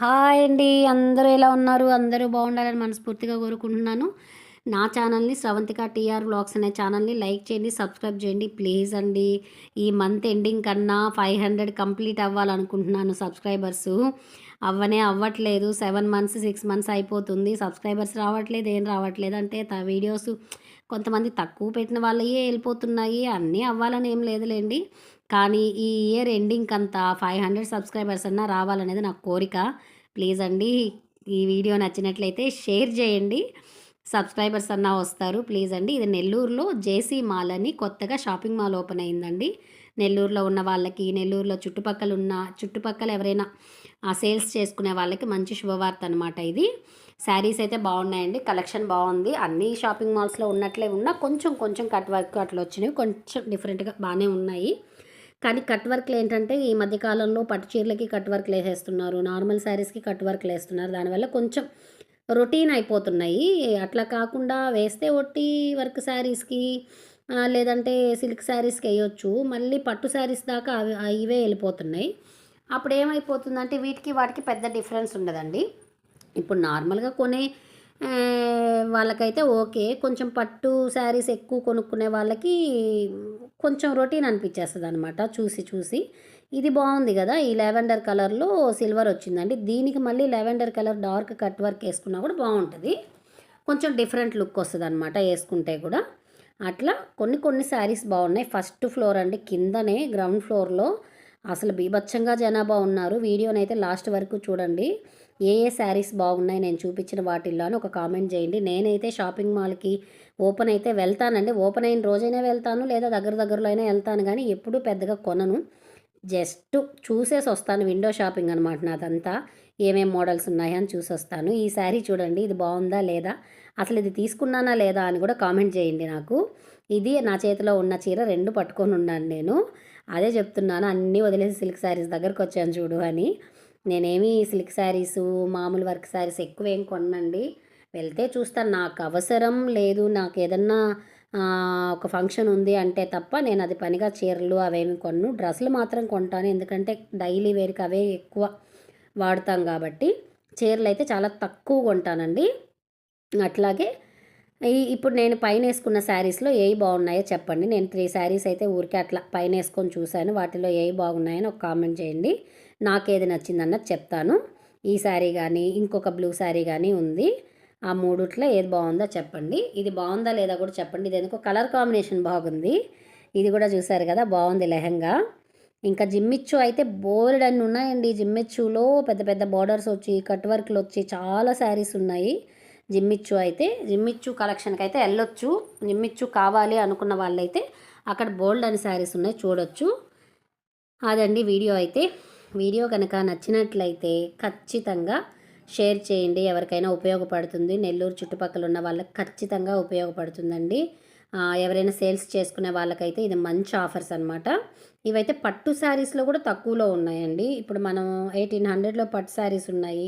Hi అండి. అందరూ ఎలా ఉన్నారు? అందరూ బాగుండాలని మనస్ఫూర్తిగా కోరుకుంటున్నాను. నా ఛానల్‌ని శ్రవంతిక టీఆర్ వ్లాగ్స్ అనే ఛానల్‌ని లైక్ చేయండి, సబ్స్క్రైబ్ చేయండి ప్లీజ్ అండి. ఈ మంత్ ఎండింగ్ కన్నా 500 కంప్లీట్ అవ్వాలనుకుంటున్నాను సబ్స్క్రైబర్సు. అవ్వట్లేదు. 7 మంత్స్, 6 మంత్స్ అయిపోతుంది. సబ్స్క్రైబర్స్ రావట్లేదు, ఏం రావట్లేదు. అంటే వీడియోస్ కొంతమంది తక్కువ పెట్టిన వాళ్ళయే వెళ్ళిపోతున్నాయి. అన్నీ అవ్వాలని ఏం లేదులేండి. కానీ ఈ ఇయర్ ఎండింగ్‌కంతా 500 సబ్స్క్రైబర్స్ అన్నా రావాలనేది నా కోరిక. ప్లీజ్ అండి, ఈ వీడియో నచ్చినట్లయితే షేర్ చేయండి. సబ్స్క్రైబర్స్ అన్నా వస్తారు ప్లీజ్ అండి. ఇది నెల్లూరులో జేసీ మాల్ అని కొత్తగా షాపింగ్ మాల్ ఓపెన్ అయిందండి. నెల్లూరులో ఉన్న వాళ్ళకి, నెల్లూరులో చుట్టుపక్కల ఎవరైనా సేల్స్ చేసుకునే వాళ్ళకి మంచి శుభవార్త అనమాట ఇది. శారీస్ అయితే బాగున్నాయండి, కలెక్షన్ బాగుంది. అన్ని షాపింగ్ మాల్స్లో ఉన్నట్లే ఉన్నా కొంచెం కొంచెం కట్ వర్క్ అట్లా వచ్చినవి, కొంచెం డిఫరెంట్గా బాగానే ఉన్నాయి. కానీ కట్ వర్క్లు ఏంటంటే ఈ మధ్యకాలంలో పట్టు చీరలకి కట్ వర్క్లు వేసేస్తున్నారు, నార్మల్ శారీస్కి కట్ వర్క్లు వేస్తున్నారు. దానివల్ల కొంచెం రొటీన్ అయిపోతున్నాయి. అట్లా కాకుండా వేస్తే ఒట్టి వర్క్ శారీస్కి లేదంటే సిల్క్ శారీస్కి వేయొచ్చు. మళ్ళీ పట్టు శారీస్ దాకా ఇవే వెళ్ళిపోతున్నాయి. అప్పుడు ఏమైపోతుందంటే వీటికి వాటికి పెద్ద డిఫరెన్స్ ఉండదండి. ఇప్పుడు నార్మల్గా కొనే వాళ్ళకైతే ఓకే. కొంచెం పట్టు శారీస్ ఎక్కువ కొనుక్కునే వాళ్ళకి కొంచెం రొటీన్ అనిపించేస్తుంది అనమాట చూసి చూసి. ఇది బాగుంది కదా, ఈ లావెండర్ కలర్లో సిల్వర్ వచ్చిందండి. దీనికి మళ్ళీ lavender colour dark cut work వేసుకున్నా కూడా బాగుంటుంది. కొంచెం డిఫరెంట్ లుక్ వస్తుంది అనమాట వేసుకుంటే కూడా. అట్లా కొన్ని శారీస్ బాగున్నాయి. ఫస్ట్ ఫ్లోర్ అండి, కిందనే గ్రౌండ్ ఫ్లోర్లో అసలు బీభత్సంగా జనాభా ఉన్నారు. వీడియోనైతే లాస్ట్ వరకు చూడండి. ఏ శారీస్ బాగున్నాయి నేను చూపించిన వాటిల్లో అని ఒక కామెంట్ చేయండి. నేనైతే షాపింగ్ మాల్కి ఓపెన్ అయితే వెళ్తానండి. ఓపెన్ అయిన రోజైనా వెళ్తాను, లేదా దగ్గరలో అయినా వెళ్తాను. కానీ ఎప్పుడూ పెద్దగా కొనను, జస్ట్ చూసేసి వస్తాను. విండో షాపింగ్ అనమాట నాదంతా. ఏమేం మోడల్స్ ఉన్నాయని చూసి వస్తాను. ఈ శారీ చూడండి, ఇది బాగుందా లేదా, అసలు ఇది తీసుకున్నానా లేదా అని కూడా కామెంట్ చేయండి నాకు. ఇది నా చేతిలో ఉన్న చీర 2 పట్టుకొని ఉన్నాను నేను. అదే చెప్తున్నాను, అన్నీ వదిలేసి సిల్క్ శారీస్ దగ్గరకు వచ్చాను చూడు అని. నేనేమి సిల్క్ శారీసు, మామూలు వర్క్ శారీస్ ఎక్కువ ఏం కొనండి. వెళ్తే చూస్తాను, నాకు అవసరం లేదు, నాకు ఏదన్నా ఒక ఫంక్షన్ ఉంది అంటే తప్ప నేను అది పనిగా చీరలు అవేమి కొన్ను. డ్రెస్సులు మాత్రం కొంటాను, ఎందుకంటే డైలీ వేర్కి అవే ఎక్కువ వాడతాం కాబట్టి. చీరలు అయితే చాలా తక్కువ కొంటానండి. అట్లాగే ఇప్పుడు నేను పైన వేసుకున్న శారీస్లో ఏవి బాగున్నాయో చెప్పండి. నేను 3 శారీస్ అయితే ఊరికే అట్లా పైన వేసుకొని చూశాను. వాటిలో ఏవి బాగున్నాయని ఒక కామెంట్ చేయండి. నాకేది నచ్చిందన్నది చెప్తాను. ఈ శారీ కానీ ఇంకొక బ్లూ శారీ కానీ ఉంది. ఆ మూడిట్లో ఏది బాగుందో చెప్పండి. ఇది బాగుందా లేదా కూడా చెప్పండి. ఇది ఎందుకో కలర్ కాంబినేషన్ బాగుంది. ఇది కూడా చూసారు కదా, బాగుంది లెహంగా. ఇంకా జిమ్మిచ్చు అయితే బోల్డ్ అన్నీ ఉన్నాయండి. జిమ్మిచ్చులో పెద్ద పెద్ద బార్డర్స్ వచ్చి కట్ వర్క్లు వచ్చి చాలా శారీస్ ఉన్నాయి. జిమ్మిచ్చు కలెక్షన్కి అయితే వెళ్ళొచ్చు. జిమ్మిచ్చు కావాలి అనుకున్న వాళ్ళైతే అక్కడ బోల్డ్ అని శారీస్ ఉన్నాయి, చూడొచ్చు. అదండి వీడియో కనుక నచ్చినట్లయితే ఖచ్చితంగా షేర్ చేయండి. ఎవరికైనా ఉపయోగపడుతుంది. నెల్లూరు చుట్టుపక్కల ఉన్న వాళ్ళకి ఖచ్చితంగా ఉపయోగపడుతుందండి. ఎవరైనా సేల్స్ చేసుకునే వాళ్ళకైతే ఇది మంచి ఆఫర్స్ అనమాట. ఇవైతే పట్టు శారీస్లో కూడా తక్కువలో ఉన్నాయండి. ఇప్పుడు మనం 1800లో పట్టు శారీస్ ఉన్నాయి.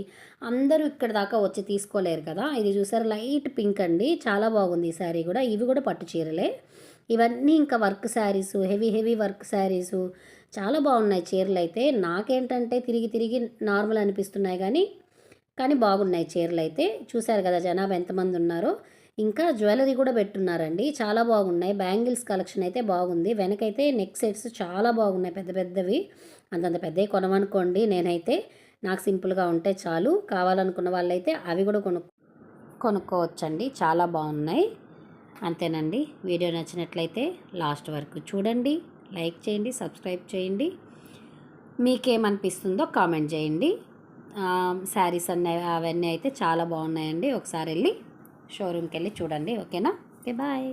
అందరూ ఇక్కడ దాకా వచ్చి తీసుకోలేరు కదా. ఇది చూసారు, లైట్ పింక్ అండి, చాలా బాగుంది ఈ శారీ కూడా. ఇవి కూడా పట్టు చీరలే. ఇవన్నీ ఇంకా work saris, heavy work saris చాలా బాగున్నాయి చీరలు అయితే. నాకేంటంటే తిరిగి నార్మల్ అనిపిస్తున్నాయి కానీ బాగున్నాయి చీరలు అయితే. చూశారు కదా జనాభా ఎంతమంది ఉన్నారో. ఇంకా జ్యువెలరీ కూడా పెట్టున్నారండి, చాలా బాగున్నాయి. బ్యాంగిల్స్ కలెక్షన్ అయితే బాగుంది. వెనకైతే నెక్ సెట్స్ చాలా బాగున్నాయి, పెద్దవి. అంతంత పెద్దవి కొనమనుకోండి. నేనైతే నాకు సింపుల్గా ఉంటే చాలు. కావాలనుకున్న వాళ్ళైతే అవి కూడా కొనుక్కోవచ్చండి, చాలా బాగున్నాయి. అంతేనండి. వీడియో నచ్చినట్లయితే లాస్ట్ వరకు చూడండి, లైక్ చేయండి, సబ్స్క్రైబ్ చేయండి. మీకేమనిపిస్తుందో కామెంట్ చేయండి. శారీస్ అవన్నీ అయితే చాలా బాగున్నాయండి. ఒకసారి వెళ్ళి షోరూమ్కి వెళ్ళి చూడండి. ఓకేనా? Okay, bye.